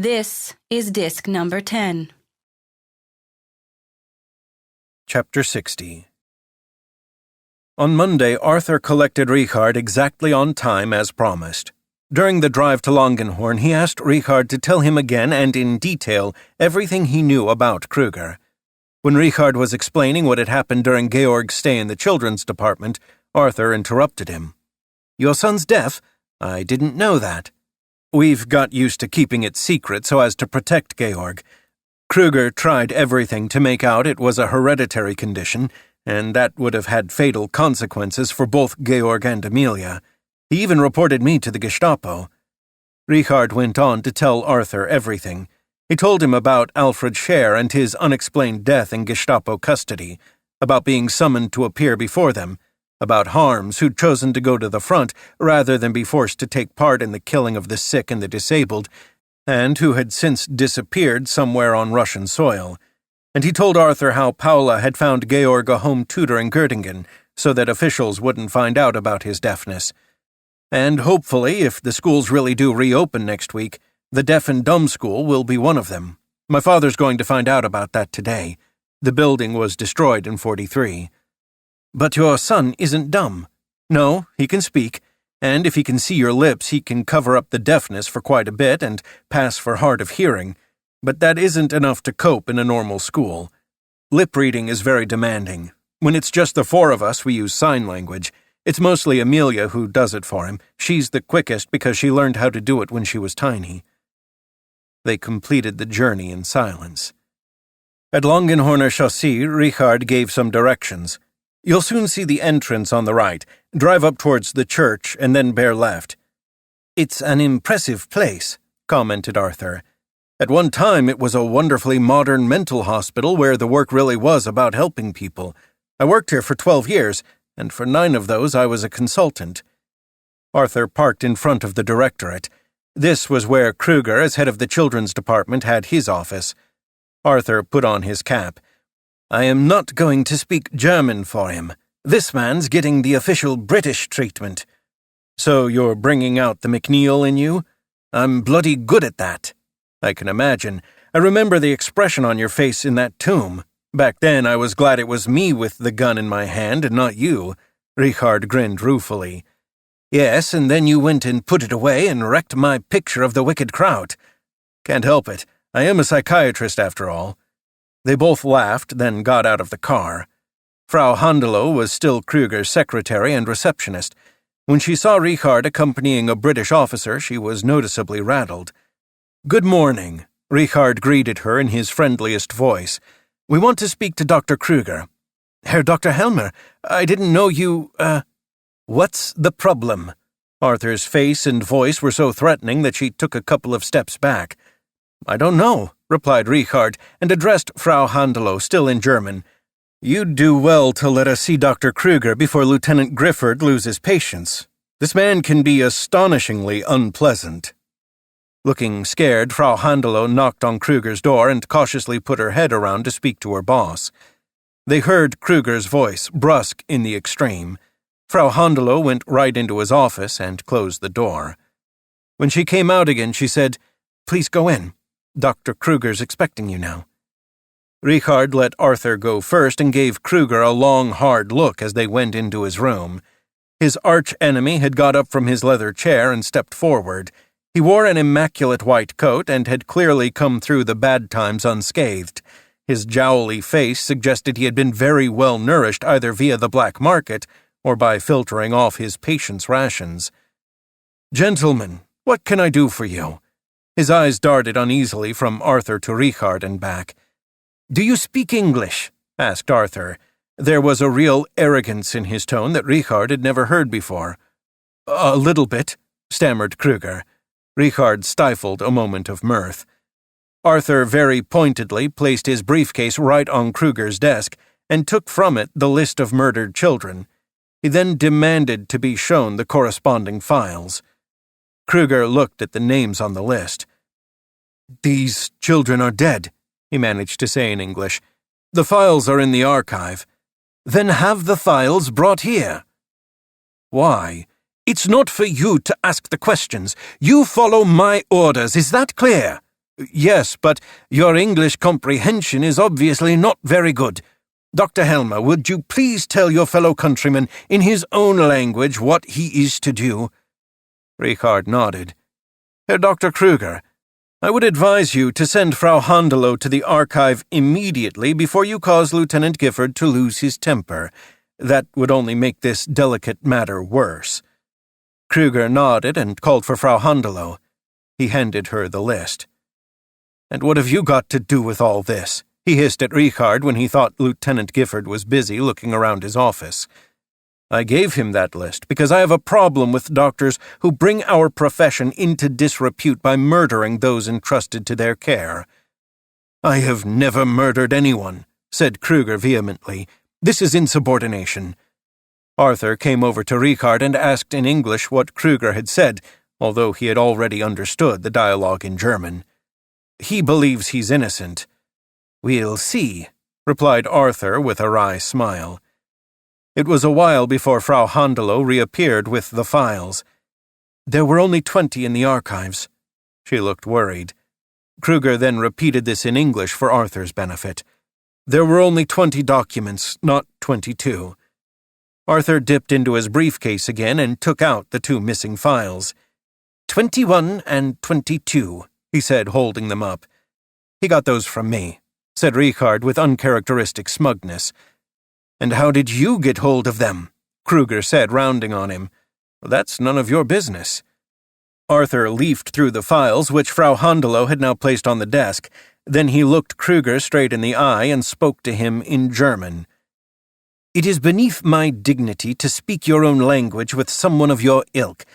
This is disc number 10. Chapter 60. On Monday, Arthur collected Richard exactly on time as promised. During the drive to Langenhorn, he asked Richard to tell him again and in detail everything he knew about Kruger. When Richard was explaining what had happened during Georg's stay in the children's department, Arthur interrupted him. "Your son's deaf? I didn't know that. We've got used to keeping it secret so as to protect Georg. Kruger tried everything to make out it was a hereditary condition, and that would have had fatal consequences for both Georg and Amelia. He even reported me to the Gestapo." Richard went on to tell Arthur everything. He told him about Alfred Scher and his unexplained death in Gestapo custody, about being summoned to appear before them, about Harms, who'd chosen to go to the front rather than be forced to take part in the killing of the sick and the disabled, and who had since disappeared somewhere on Russian soil. And he told Arthur how Paula had found Georg a home tutor in Göttingen so that officials wouldn't find out about his deafness. And hopefully, if the schools really do reopen next week, the deaf and dumb school will be one of them. My father's going to find out about that today. The building was destroyed in 1943. "But your son isn't dumb." "No, he can speak, and if he can see your lips, he can cover up the deafness for quite a bit and pass for hard of hearing. But that isn't enough to cope in a normal school. Lip reading is very demanding. When it's just the four of us, we use sign language. It's mostly Amelia who does it for him. She's the quickest because she learned how to do it when she was tiny." They completed the journey in silence. At Langenhorner Chaussee, Richard gave some directions. "You'll soon see the entrance on the right. Drive up towards the church and then bear left." "It's an impressive place," commented Arthur. "At one time it was a wonderfully modern mental hospital where the work really was about helping people. I worked here for 12 years, and for 9 of those I was a consultant." Arthur parked in front of the directorate. This was where Kruger, as head of the children's department, had his office. Arthur put on his cap. "I am not going to speak German for him. This man's getting the official British treatment." "So you're bringing out the McNeil in you?" "I'm bloody good at that." "I can imagine. I remember the expression on your face in that tomb. Back then I was glad it was me with the gun in my hand and not you." Richard grinned ruefully. "Yes, and then you went and put it away and wrecked my picture of the wicked kraut." "Can't help it. I am a psychiatrist after all." They both laughed, then got out of the car. Frau Handelow was still Kruger's secretary and receptionist. When she saw Richard accompanying a British officer, she was noticeably rattled. "Good morning," Richard greeted her in his friendliest voice. "We want to speak to Dr. Kruger." "Herr Dr. Helmer, I didn't know you, What's the problem?" Arthur's face and voice were so threatening that she took a couple of steps back. "I don't know," replied Richard, and addressed Frau Handelow, still in German. "You'd do well to let us see Dr. Kruger before Lieutenant Grifford loses patience. This man can be astonishingly unpleasant." Looking scared, Frau Handelow knocked on Kruger's door and cautiously put her head around to speak to her boss. They heard Kruger's voice, brusque in the extreme. Frau Handelow went right into his office and closed the door. When she came out again, she said, "Please go in. Dr. Kruger's expecting you now." Richard let Arthur go first and gave Kruger a long, hard look as they went into his room. His arch-enemy had got up from his leather chair and stepped forward. He wore an immaculate white coat and had clearly come through the bad times unscathed. His jowly face suggested he had been very well nourished either via the black market or by filtering off his patients' rations. "Gentlemen, what can I do for you?" His eyes darted uneasily from Arthur to Richard and back. "Do you speak English?" asked Arthur. There was a real arrogance in his tone that Richard had never heard before. "A little bit," stammered Kruger. Richard stifled a moment of mirth. Arthur very pointedly placed his briefcase right on Kruger's desk and took from it the list of murdered children. He then demanded to be shown the corresponding files. Kruger looked at the names on the list. "These children are dead," he managed to say in English. "The files are in the archive." "Then have the files brought here." "Why? It's not for you to ask the questions. You follow my orders, is that clear?" Yes, but your English comprehension is obviously not very good. Dr. Helmer, would you please tell your fellow countryman in his own language what he is to do?" Richard nodded. "Herr Dr. Kruger, I would advise you to send Frau Hondelow to the archive immediately before you cause Lieutenant Gifford to lose his temper. That would only make this delicate matter worse." Kruger nodded and called for Frau Hondelow. He handed her the list. "And what have you got to do with all this?" he hissed at Richard when he thought Lieutenant Gifford was busy looking around his office. "I gave him that list because I have a problem with doctors who bring our profession into disrepute by murdering those entrusted to their care." "I have never murdered anyone," said Kruger vehemently. "This is insubordination." Arthur came over to Richard and asked in English what Kruger had said, although he had already understood the dialogue in German. "He believes he's innocent." "We'll see," replied Arthur with a wry smile. It was a while before Frau Hondelow reappeared with the files. "There were only 20 in the archives." She looked worried. Kruger then repeated this in English for Arthur's benefit. "There were only 20 documents, not 22. Arthur dipped into his briefcase again and took out the 2 missing files. 21 and 22, he said, holding them up. "He got those from me," said Richard with uncharacteristic smugness. "And how did you get hold of them?" Kruger said, rounding on him. "That's none of your business." Arthur leafed through the files, which Frau Hondelow had now placed on the desk. Then he looked Kruger straight in the eye and spoke to him in German. "It is beneath my dignity to speak your own language with someone of your ilk,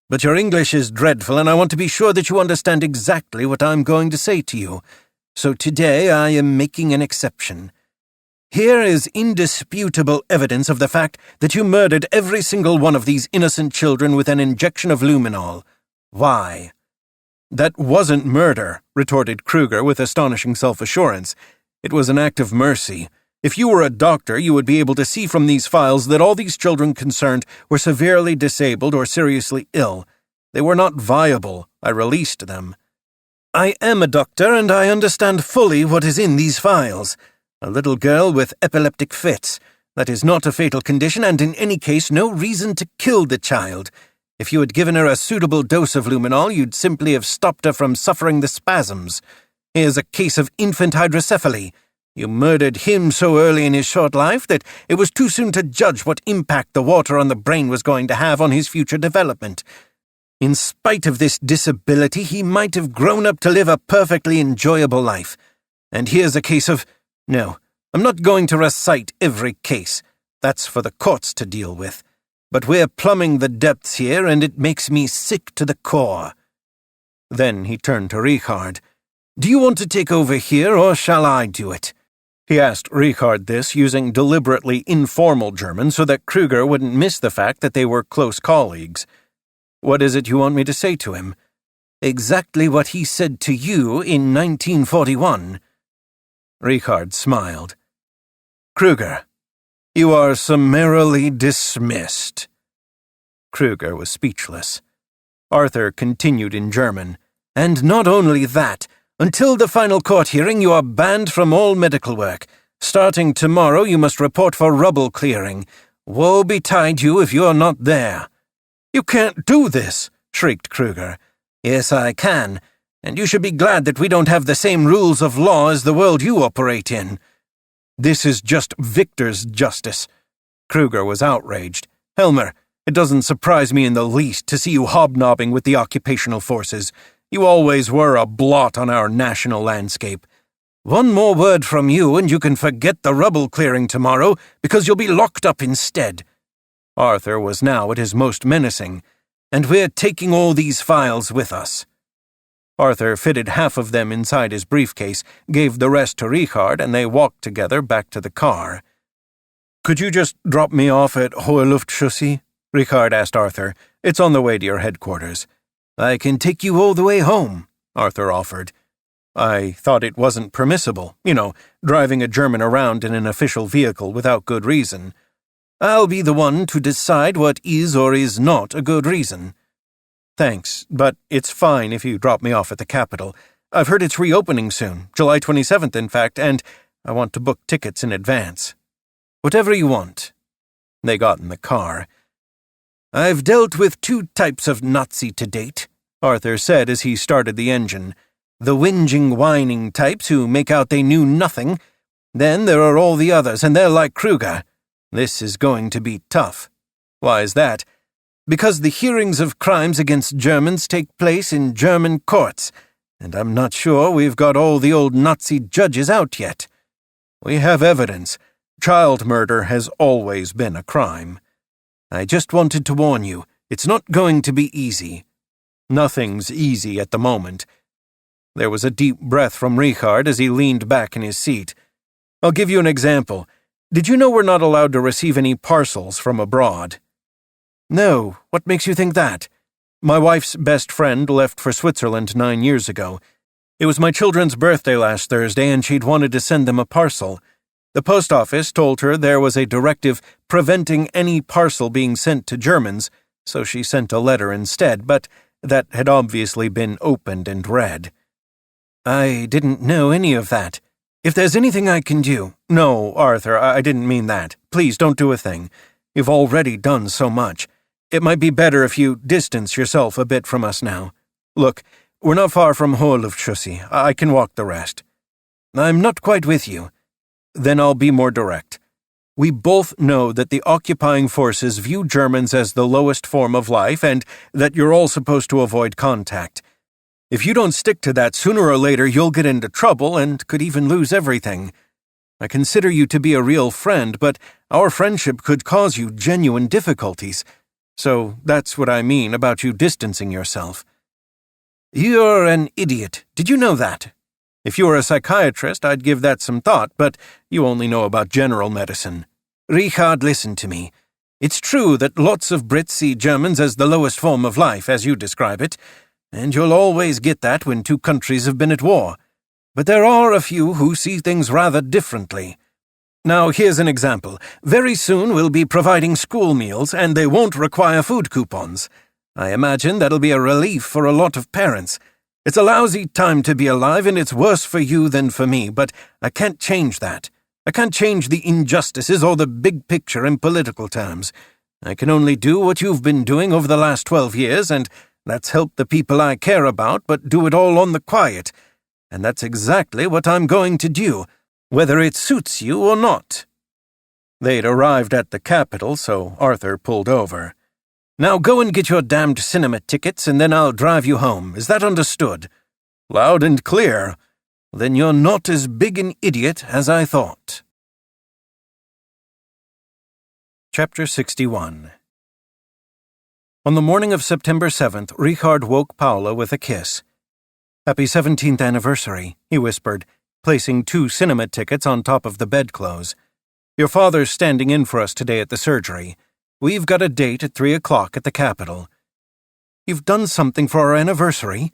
but your English is dreadful, and I want to be sure that you understand exactly what I'm going to say to you. So today I am making an exception. Here is indisputable evidence of the fact that you murdered every single one of these innocent children with an injection of luminol. Why?" "That wasn't murder," retorted Kruger with astonishing self-assurance. "It was an act of mercy. If you were a doctor, you would be able to see from these files that all these children concerned were severely disabled or seriously ill. They were not viable. I released them. I am a doctor, and I understand fully what is in these files. A little girl with epileptic fits. That is not a fatal condition, and in any case no reason to kill the child. If you had given her a suitable dose of luminol, you'd simply have stopped her from suffering the spasms. Here's a case of infant hydrocephaly. You murdered him so early in his short life that it was too soon to judge what impact the water on the brain was going to have on his future development. In spite of this disability, he might have grown up to live a perfectly enjoyable life. And here's a case of... No, I'm not going to recite every case. That's for the courts to deal with. But we're plumbing the depths here, and it makes me sick to the core." Then he turned to Richard. "Do you want to take over here, or shall I do it?" He asked Richard this using deliberately informal German so that Kruger wouldn't miss the fact that they were close colleagues. "What is it you want me to say to him?" "Exactly what he said to you in 1941. Richard smiled. "Kruger, you are summarily dismissed." Kruger was speechless. Arthur continued in German. "And not only that, until the final court hearing you are banned from all medical work. Starting tomorrow you must report for rubble clearing. Woe betide you if you are not there." "You can't do this," shrieked Kruger. "Yes, I can, and you should be glad that we don't have the same rules of law as the world you operate in." "This is just Victor's justice." Kruger was outraged. "Helmer, it doesn't surprise me in the least to see you hobnobbing with the occupational forces. You always were a blot on our national landscape. One more word from you and you can forget the rubble clearing tomorrow because you'll be locked up instead." Arthur was now at his most menacing. "And we're taking all these files with us." Arthur fitted half of them inside his briefcase, gave the rest to Richard, and they walked together back to the car. "Could you just drop me off at Hohe Luftchaussee?" Richard asked Arthur. "It's on the way to your headquarters." "I can take you all the way home," Arthur offered. "I thought it wasn't permissible, driving a German around in an official vehicle without good reason." "I'll be the one to decide what is or is not a good reason." "Thanks, but it's fine if you drop me off at the capital. I've heard it's reopening soon, July 27th, in fact, and I want to book tickets in advance. Whatever you want." They got in the car. "I've dealt with two types of Nazi to date," Arthur said as he started the engine. "The whinging, whining types who make out they knew nothing. Then there are all the others, and they're like Kruger. This is going to be tough." "Why is that?" "Because the hearings of crimes against Germans take place in German courts, and I'm not sure we've got all the old Nazi judges out yet. We have evidence. Child murder has always been a crime. I just wanted to warn you, it's not going to be easy." "Nothing's easy at the moment." There was a deep breath from Richard as he leaned back in his seat. "I'll give you an example. Did you know we're not allowed to receive any parcels from abroad?" "No. What makes you think that?" "My wife's best friend left for Switzerland 9 years ago. It was my children's birthday last Thursday, and she'd wanted to send them a parcel. The post office told her there was a directive preventing any parcel being sent to Germans, so she sent a letter instead, but that had obviously been opened and read." "I didn't know any of that. If there's anything I can do—" "No, Arthur, I didn't mean that. Please don't do a thing. You've already done so much. It might be better if you distance yourself a bit from us now. Look, we're not far from Hurlufschussy. I can walk the rest." "I'm not quite with you." "Then I'll be more direct. We both know that the occupying forces view Germans as the lowest form of life and that you're all supposed to avoid contact. If you don't stick to that, sooner or later you'll get into trouble and could even lose everything. I consider you to be a real friend, but our friendship could cause you genuine difficulties. So that's what I mean about you distancing yourself." "You're an idiot. Did you know that? If you were a psychiatrist, I'd give that some thought, but you only know about general medicine. Richard, listen to me. It's true that lots of Brits see Germans as the lowest form of life, as you describe it, and you'll always get that when two countries have been at war. But there are a few who see things rather differently. Now, here's an example. Very soon we'll be providing school meals, and they won't require food coupons. I imagine that'll be a relief for a lot of parents. It's a lousy time to be alive, and it's worse for you than for me, but I can't change that. I can't change the injustices or the big picture in political terms. I can only do what you've been doing over the last 12 years, and that's help the people I care about, but do it all on the quiet. And that's exactly what I'm going to do, whether it suits you or not." They'd arrived at the capital, so Arthur pulled over. "Now go and get your damned cinema tickets, and then I'll drive you home. Is that understood?" "Loud and clear. Then you're not as big an idiot as I thought." Chapter 61. On the morning of September 7th, Richard woke Paula with a kiss. "Happy 17th anniversary," he whispered, placing 2 cinema tickets on top of the bedclothes. "Your father's standing in for us today at the surgery. We've got a date at 3 o'clock at the Capitol." "You've done something for our anniversary?"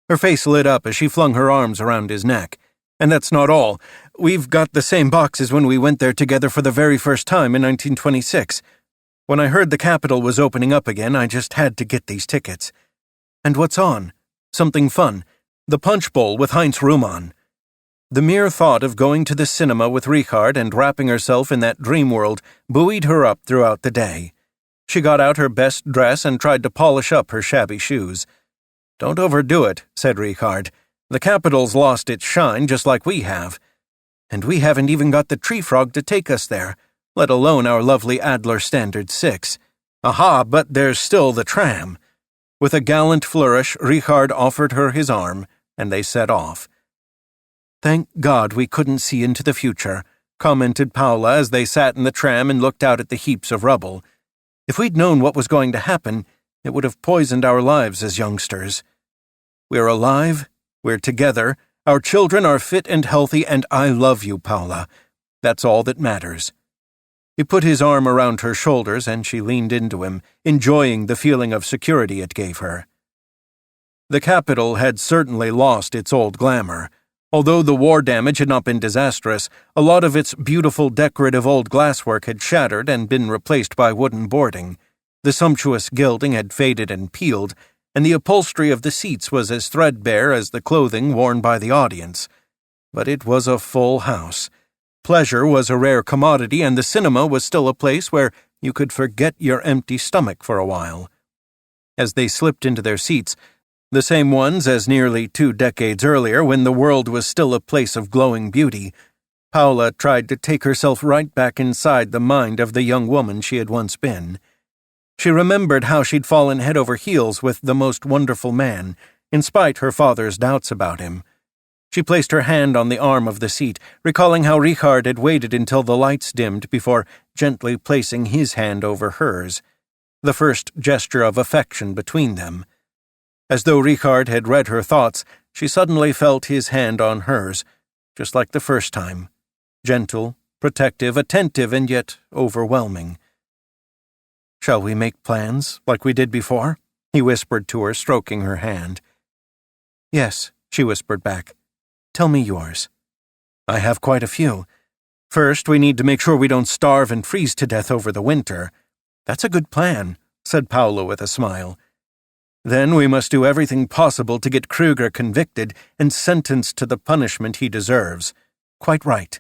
Her face lit up as she flung her arms around his neck. "And that's not all. We've got the same box as when we went there together for the very first time in 1926. When I heard the Capitol was opening up again, I just had to get these tickets." "And what's on?" "Something fun. The Punch Bowl with Heinz Rühmann." The mere thought of going to the cinema with Richard and wrapping herself in that dream world buoyed her up throughout the day. She got out her best dress and tried to polish up her shabby shoes. "Don't overdo it," said Richard. "The Capitol's lost its shine just like we have. And we haven't even got the Tree Frog to take us there, let alone our lovely Adler Standard 6. Aha, but there's still the tram." With a gallant flourish, Richard offered her his arm, and they set off. "Thank God we couldn't see into the future," commented Paula as they sat in the tram and looked out at the heaps of rubble. "If we'd known what was going to happen, it would have poisoned our lives as youngsters. We're alive, we're together, our children are fit and healthy, and I love you, Paula. That's all that matters." He put his arm around her shoulders and she leaned into him, enjoying the feeling of security it gave her. The Capitol had certainly lost its old glamour. Although the war damage had not been disastrous, a lot of its beautiful decorative old glasswork had shattered and been replaced by wooden boarding. The sumptuous gilding had faded and peeled, and the upholstery of the seats was as threadbare as the clothing worn by the audience. But it was a full house. Pleasure was a rare commodity, and the cinema was still a place where you could forget your empty stomach for a while. As they slipped into their seats, the same ones as nearly 2 decades earlier when the world was still a place of glowing beauty, Paula tried to take herself right back inside the mind of the young woman she had once been. She remembered how she'd fallen head over heels with the most wonderful man, in spite her father's doubts about him. She placed her hand on the arm of the seat, recalling how Richard had waited until the lights dimmed before gently placing his hand over hers, the first gesture of affection between them. As though Richard had read her thoughts, she suddenly felt his hand on hers, just like the first time. Gentle, protective, attentive, and yet overwhelming. "Shall we make plans, like we did before?" he whispered to her, stroking her hand. "Yes," she whispered back. "Tell me yours." "I have quite a few. First, we need to make sure we don't starve and freeze to death over the winter." "That's a good plan," said Paula with a smile. "Then we must do everything possible to get Kruger convicted and sentenced to the punishment he deserves." "Quite right.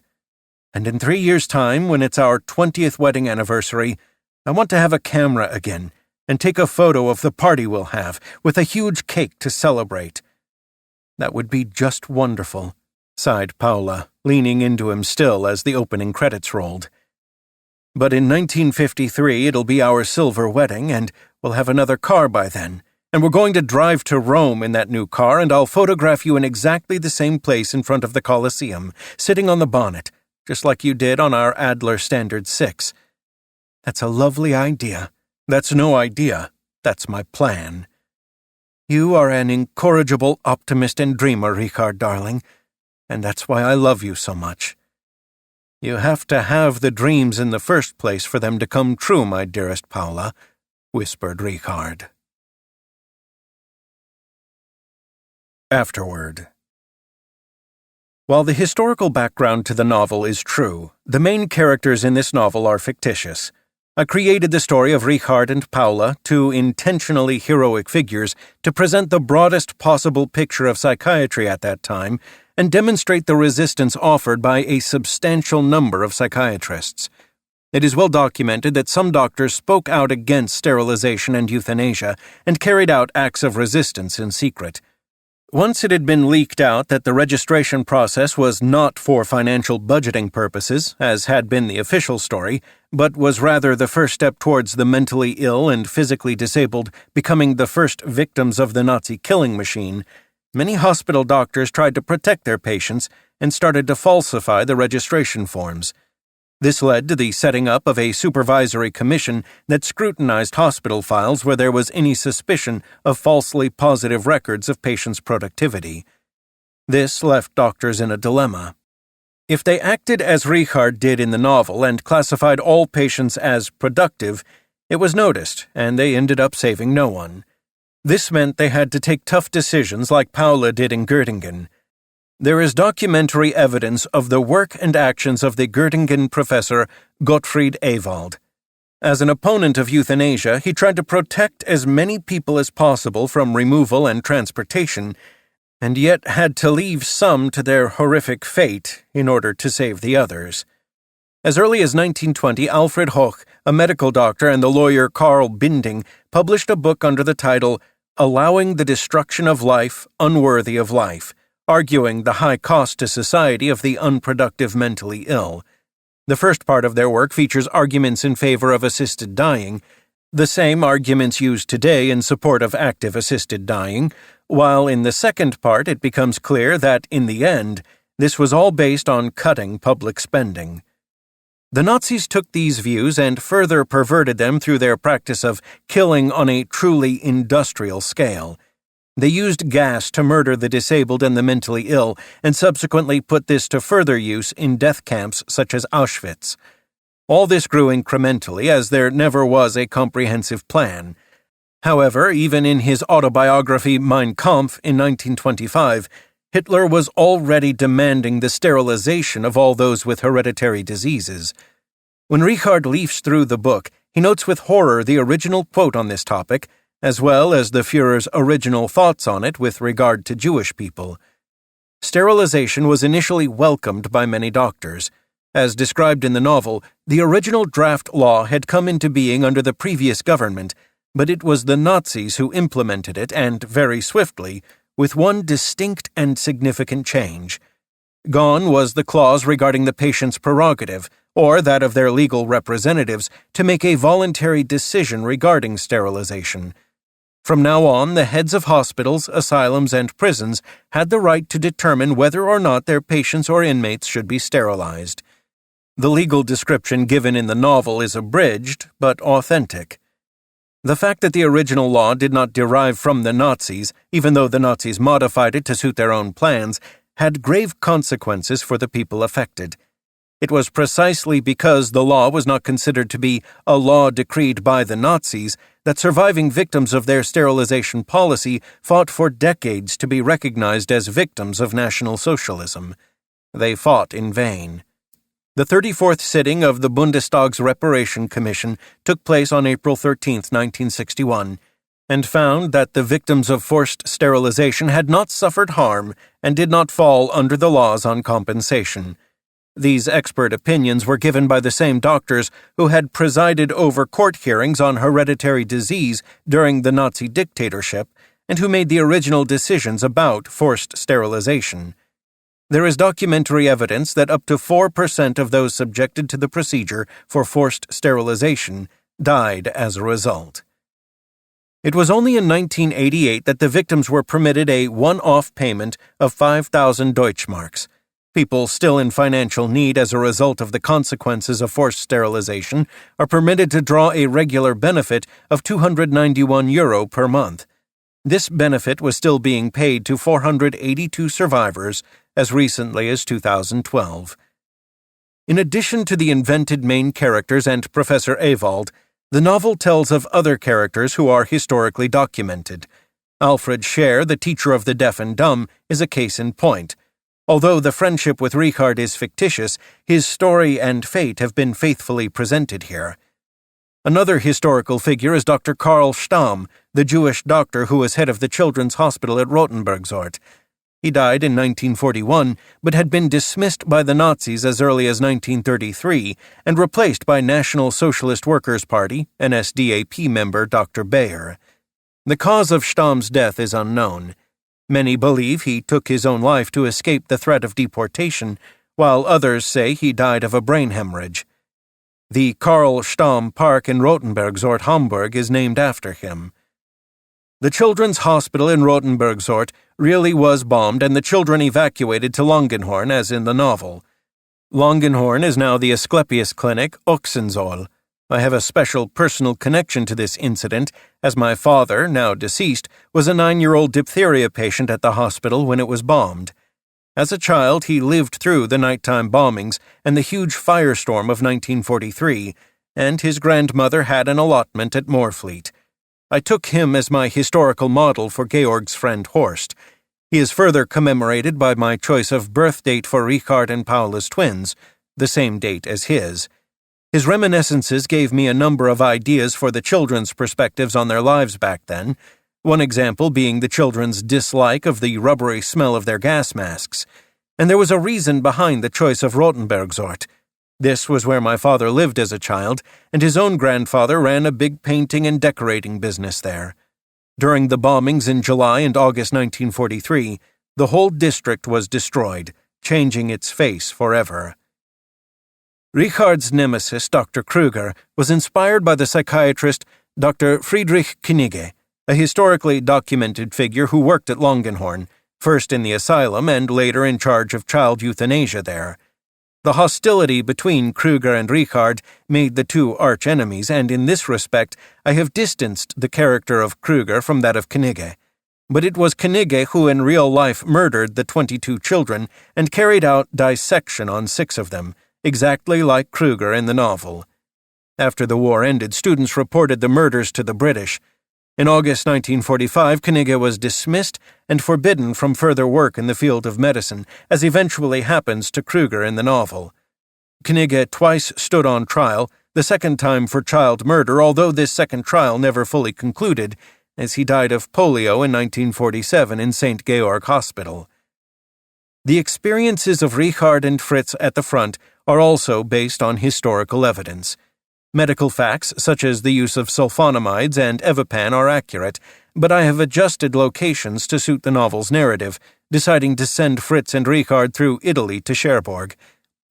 And in 3 years' time, when it's our 20th wedding anniversary, I want to have a camera again and take a photo of the party we'll have, with a huge cake to celebrate." "That would be just wonderful," sighed Paula, leaning into him still as the opening credits rolled. "But in 1953 it'll be our silver wedding, and we'll have another car by then, and we're going to drive to Rome in that new car, and I'll photograph you in exactly the same place in front of the Colosseum, sitting on the bonnet, just like you did on our Adler Standard 6. That's a lovely idea. That's no idea. That's my plan. You are an incorrigible optimist and dreamer, Richard, darling, and that's why I love you so much. You have to have the dreams in the first place for them to come true, my dearest Paula," whispered Richard. Afterward. While the historical background to the novel is true, the main characters in this novel are fictitious. I created the story of Richard and Paula, 2 intentionally heroic figures, to present the broadest possible picture of psychiatry at that time and demonstrate the resistance offered by a substantial number of psychiatrists. It is well documented that some doctors spoke out against sterilization and euthanasia and carried out acts of resistance in secret. Once it had been leaked out that the registration process was not for financial budgeting purposes, as had been the official story, but was rather the first step towards the mentally ill and physically disabled becoming the first victims of the Nazi killing machine, many hospital doctors tried to protect their patients and started to falsify the registration forms. This led to the setting up of a supervisory commission that scrutinized hospital files where there was any suspicion of falsely positive records of patients' productivity. This left doctors in a dilemma. If they acted as Richard did in the novel and classified all patients as productive, it was noticed, and they ended up saving no one. This meant they had to take tough decisions like Paula did in Göttingen. There is documentary evidence of the work and actions of the Göttingen professor Gottfried Ewald. As an opponent of euthanasia, he tried to protect as many people as possible from removal and transportation, and yet had to leave some to their horrific fate in order to save the others. As early as 1920, Alfred Hoch, a medical doctor, and the lawyer Karl Binding published a book under the title Allowing the Destruction of Life Unworthy of Life, arguing the high cost to society of the unproductive mentally ill. The first part of their work features arguments in favor of assisted dying, the same arguments used today in support of active assisted dying, while in the second part it becomes clear that, in the end, this was all based on cutting public spending. The Nazis took these views and further perverted them through their practice of killing on a truly industrial scale. They used gas to murder the disabled and the mentally ill, and subsequently put this to further use in death camps such as Auschwitz. All this grew incrementally, as there never was a comprehensive plan. However, even in his autobiography Mein Kampf in 1925, Hitler was already demanding the sterilization of all those with hereditary diseases. When Richard leafs through the book, he notes with horror the original quote on this topic, as well as the Führer's original thoughts on it with regard to Jewish people. Sterilization was initially welcomed by many doctors. As described in the novel, the original draft law had come into being under the previous government, but it was the Nazis who implemented it, and very swiftly, with one distinct and significant change. Gone was the clause regarding the patient's prerogative, or that of their legal representatives, to make a voluntary decision regarding sterilization. From now on, the heads of hospitals, asylums, and prisons had the right to determine whether or not their patients or inmates should be sterilized. The legal description given in the novel is abridged, but authentic. The fact that the original law did not derive from the Nazis, even though the Nazis modified it to suit their own plans, had grave consequences for the people affected. It was precisely because the law was not considered to be a law decreed by the Nazis that surviving victims of their sterilization policy fought for decades to be recognized as victims of National Socialism. They fought in vain. The 34th sitting of the Bundestag's Reparation Commission took place on April 13, 1961, and found that the victims of forced sterilization had not suffered harm and did not fall under the laws on compensation. These expert opinions were given by the same doctors who had presided over court hearings on hereditary disease during the Nazi dictatorship and who made the original decisions about forced sterilization. There is documentary evidence that up to 4% of those subjected to the procedure for forced sterilization died as a result. It was only in 1988 that the victims were permitted a one-off payment of 5,000 Deutschmarks. People still in financial need as a result of the consequences of forced sterilization are permitted to draw a regular benefit of €291 per month. This benefit was still being paid to 482 survivors as recently as 2012. In addition to the invented main characters and Professor Ewald, the novel tells of other characters who are historically documented. Alfred Scher, the teacher of the deaf and dumb, is a case in point. Although the friendship with Richard is fictitious, his story and fate have been faithfully presented here. Another historical figure is Dr. Karl Stamm, the Jewish doctor who was head of the Children's Hospital at Rotenburgsort. He died in 1941, but had been dismissed by the Nazis as early as 1933 and replaced by National Socialist Workers' Party, NSDAP member Dr. Bayer. The cause of Stamm's death is unknown. Many believe he took his own life to escape the threat of deportation, while others say he died of a brain hemorrhage. The Karl Stamm Park in Rotenburgsort, Hamburg, is named after him. The Children's Hospital in Rotenburgsort really was bombed and the children evacuated to Langenhorn as in the novel. Langenhorn is now the Asclepius Clinic, Ochsenzoll. I have a special personal connection to this incident, as my father, now deceased, was a 9-year-old diphtheria patient at the hospital when it was bombed. As a child, he lived through the nighttime bombings and the huge firestorm of 1943, and his grandmother had an allotment at Moorfleet. I took him as my historical model for Georg's friend Horst. He is further commemorated by my choice of birth date for Richard and Paula's twins, the same date as his. His reminiscences gave me a number of ideas for the children's perspectives on their lives back then, one example being the children's dislike of the rubbery smell of their gas masks. And there was a reason behind the choice of Rotenburgsort. This was where my father lived as a child, and his own grandfather ran a big painting and decorating business there. During the bombings in July and August 1943, the whole district was destroyed, changing its face forever. Richard's nemesis, Dr. Krüger, was inspired by the psychiatrist Dr. Friedrich Knigge, a historically documented figure who worked at Langenhorn, first in the asylum and later in charge of child euthanasia there. The hostility between Krüger and Richard made the two arch-enemies, and in this respect I have distanced the character of Krüger from that of Knigge. But it was Knigge who in real life murdered the 22 children and carried out dissection on 6 of them, exactly like Krüger in the novel. After the war ended, students reported the murders to the British. In August 1945, Knigge was dismissed and forbidden from further work in the field of medicine, as eventually happens to Krüger in the novel. Knigge twice stood on trial, the second time for child murder, although this second trial never fully concluded, as he died of polio in 1947 in St. Georg Hospital. The experiences of Richard and Fritz at the front are also based on historical evidence. Medical facts such as the use of sulfonamides and Evapan are accurate, but I have adjusted locations to suit the novel's narrative, deciding to send Fritz and Richard through Italy to Cherbourg.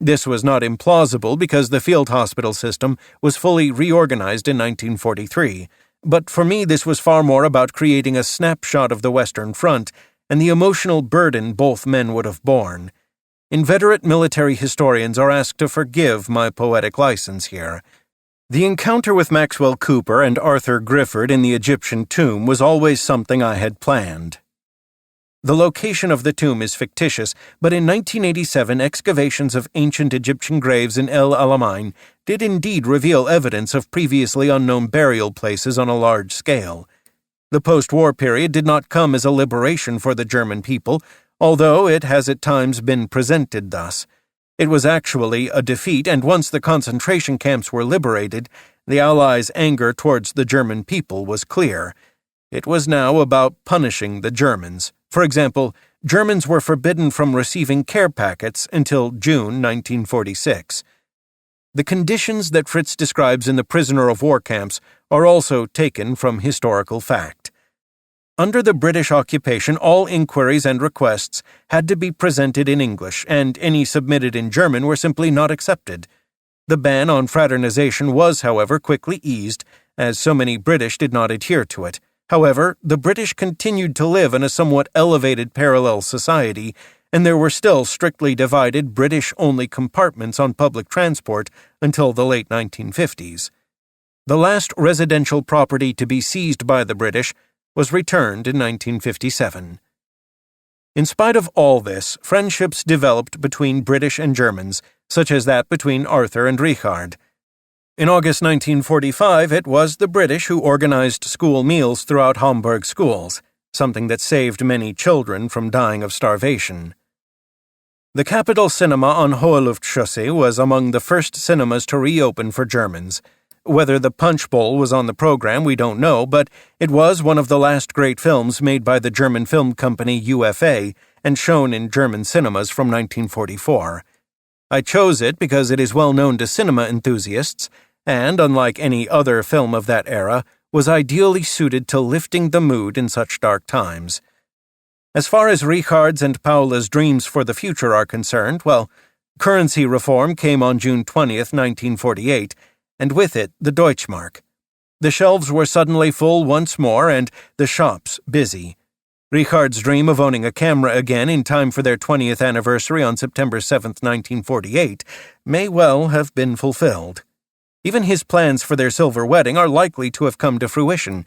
This was not implausible because the field hospital system was fully reorganized in 1943, but for me this was far more about creating a snapshot of the Western Front and the emotional burden both men would have borne. Inveterate military historians are asked to forgive my poetic license here. The encounter with Maxwell Cooper and Arthur Griffith in the Egyptian tomb was always something I had planned. The location of the tomb is fictitious, but in 1987 excavations of ancient Egyptian graves in El Alamein did indeed reveal evidence of previously unknown burial places on a large scale. The post-war period did not come as a liberation for the German people, although it has at times been presented thus. It was actually a defeat, and once the concentration camps were liberated, the Allies' anger towards the German people was clear. It was now about punishing the Germans. For example, Germans were forbidden from receiving care packets until June 1946. The conditions that Fritz describes in the prisoner of war camps are also taken from historical fact. Under the British occupation, all inquiries and requests had to be presented in English, and any submitted in German were simply not accepted. The ban on fraternization was, however, quickly eased, as so many British did not adhere to it. However, the British continued to live in a somewhat elevated parallel society, and there were still strictly divided British-only compartments on public transport until the late 1950s. The last residential property to be seized by the British was returned in 1957. In spite of all this, friendships developed between British and Germans, such as that between Arthur and Richard. In August 1945, it was the British who organized school meals throughout Hamburg schools, something that saved many children from dying of starvation. The Capitol Cinema on Hohe-Luft-Chaussee was among the first cinemas to reopen for Germans. Whether the Punch Bowl was on the program, we don't know, but it was one of the last great films made by the German film company UFA and shown in German cinemas from 1944. I chose it because it is well known to cinema enthusiasts and, unlike any other film of that era, was ideally suited to lifting the mood in such dark times. As far as Richard's and Paula's dreams for the future are concerned, well, currency reform came on June 20th, 1948, and with it the Deutschmark. The shelves were suddenly full once more and the shops busy. Richard's dream of owning a camera again in time for their 20th anniversary on September 7, 1948, may well have been fulfilled. Even his plans for their silver wedding are likely to have come to fruition.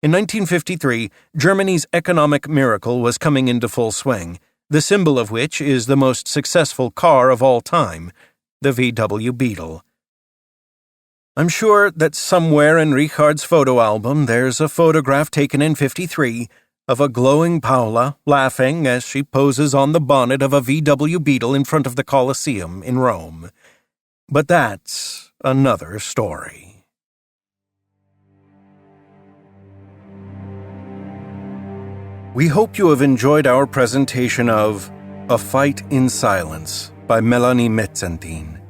In 1953, Germany's economic miracle was coming into full swing, the symbol of which is the most successful car of all time, the VW Beetle. I'm sure that somewhere in Richard's photo album there's a photograph taken in '53 of a glowing Paula laughing as she poses on the bonnet of a VW Beetle in front of the Colosseum in Rome. But that's another story. We hope you have enjoyed our presentation of A Fight in Silence by Melanie Metzentin,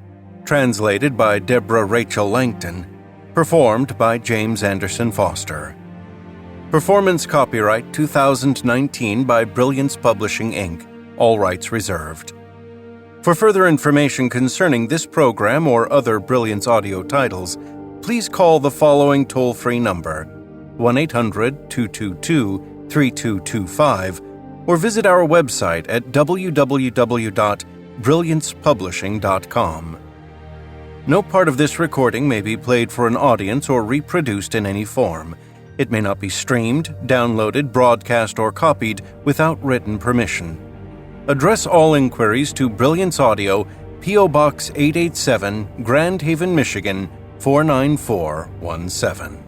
translated by Deborah Rachel Langton, performed by James Anderson Foster. Performance copyright 2019 by Brilliance Publishing, Inc., all rights reserved. For further information concerning this program or other Brilliance audio titles, please call the following toll-free number, 1-800-222-3225, or visit our website at www.brilliancepublishing.com. No part of this recording may be played for an audience or reproduced in any form. It may not be streamed, downloaded, broadcast, or copied without written permission. Address all inquiries to Brilliance Audio, P.O. Box 887, Grand Haven, Michigan, 49417.